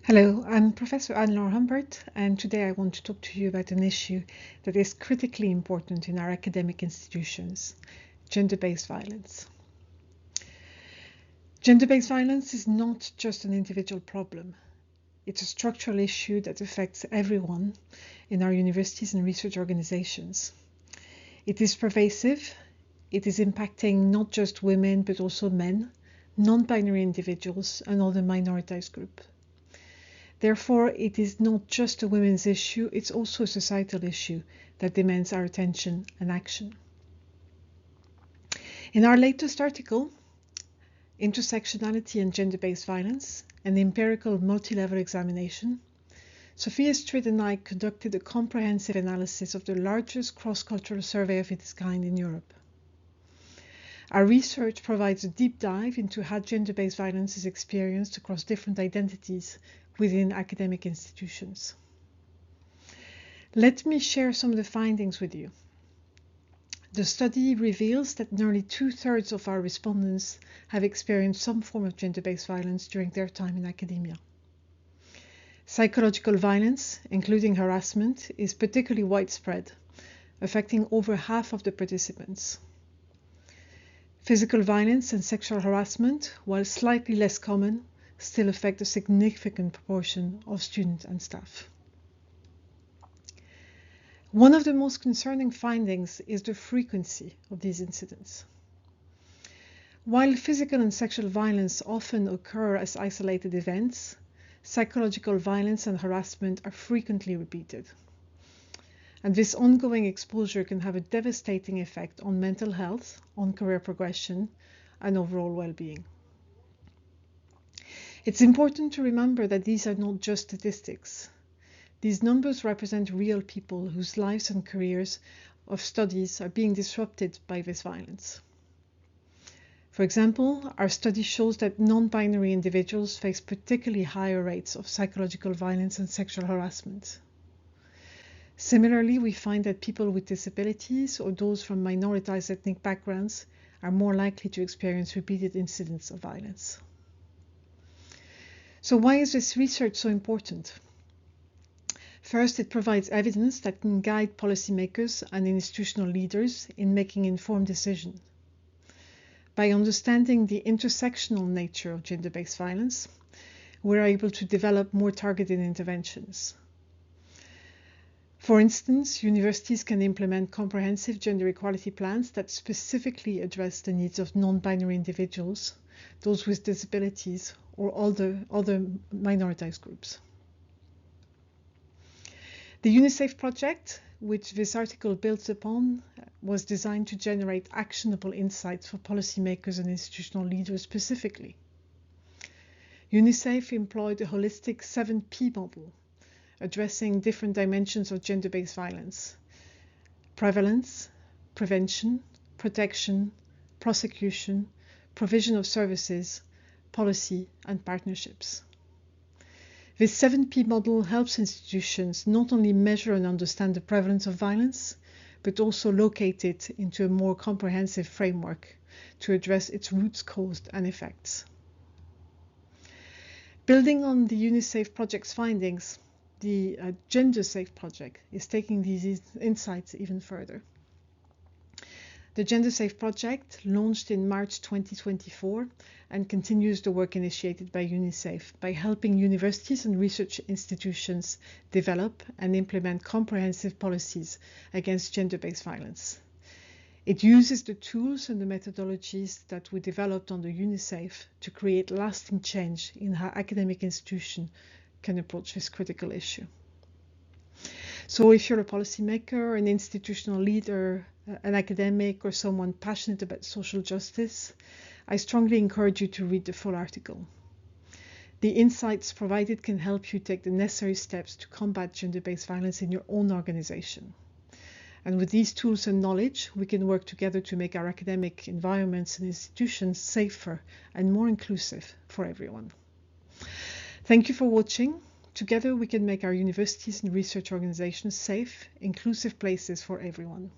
Hello, I'm Professor Laure Humbert, and today I want to talk to you about an issue that is critically important in our academic institutions: gender-based violence. Gender-based violence is not just an individual problem. It's a structural issue that affects everyone in our universities and research organizations. It is pervasive. It is impacting not just women, but also men, non-binary individuals, and other minoritized groups. Therefore, it is not just a women's issue, it's also a societal issue that demands our attention and action. In our latest article, Intersectionality and Gender-Based Violence, an Empirical multi-level examination, Sofia, Strid and I conducted a comprehensive analysis of the largest cross-cultural survey of its kind in Europe. Our research provides a deep dive into how gender-based violence is experienced across different identities within academic institutions. Let me share some of the findings with you. The study reveals that nearly 2/3 of our respondents have experienced some form of gender-based violence during their time in academia. Psychological violence, including harassment, is particularly widespread, affecting over half of the participants. Physical violence and sexual harassment, while slightly less common, still affect a significant proportion of students and staff. One of the most concerning findings is the frequency of these incidents. While physical and sexual violence often occur as isolated events, psychological violence and harassment are frequently repeated. And this ongoing exposure can have a devastating effect on mental health, on career progression, and overall well-being. It's important to remember that these are not just statistics. These numbers represent real people whose lives and careers of studies are being disrupted by this violence. For example, our study shows that non-binary individuals face particularly higher rates of psychological violence and sexual harassment. Similarly, we find that people with disabilities or those from minoritized ethnic backgrounds are more likely to experience repeated incidents of violence. So why is this research so important? First, it provides evidence that can guide policymakers and institutional leaders in making informed decisions. By understanding the intersectional nature of gender-based violence, we're able to develop more targeted interventions. For instance, universities can implement comprehensive gender equality plans that specifically address the needs of non-binary individuals, those with disabilities, or other minoritized groups. The UniSAFE project, which this article builds upon, was designed to generate actionable insights for policymakers and institutional leaders specifically. UniSAFE employed a holistic 7P model, addressing different dimensions of gender-based violence: prevalence, prevention, protection, prosecution, provision of services, policy, and partnerships. This 7P model helps institutions not only measure and understand the prevalence of violence, but also locate it into a more comprehensive framework to address its roots, cause, and effects. Building on the UniSAFE project's findings, the GenderSafe project is taking these insights even further. The GenderSafe project launched in March 2024 and continues the work initiated by UniSAFE by helping universities and research institutions develop and implement comprehensive policies against gender-based violence. It uses the tools and the methodologies that we developed under UniSAFE to create lasting change in how academic institutions can approach this critical issue. So if you're a policymaker, an institutional leader, an academic, or someone passionate about social justice, I strongly encourage you to read the full article. The insights provided can help you take the necessary steps to combat gender-based violence in your own organization. And with these tools and knowledge, we can work together to make our academic environments and institutions safer and more inclusive for everyone. Thank you for watching. Together we can make our universities and research organizations safe, inclusive places for everyone.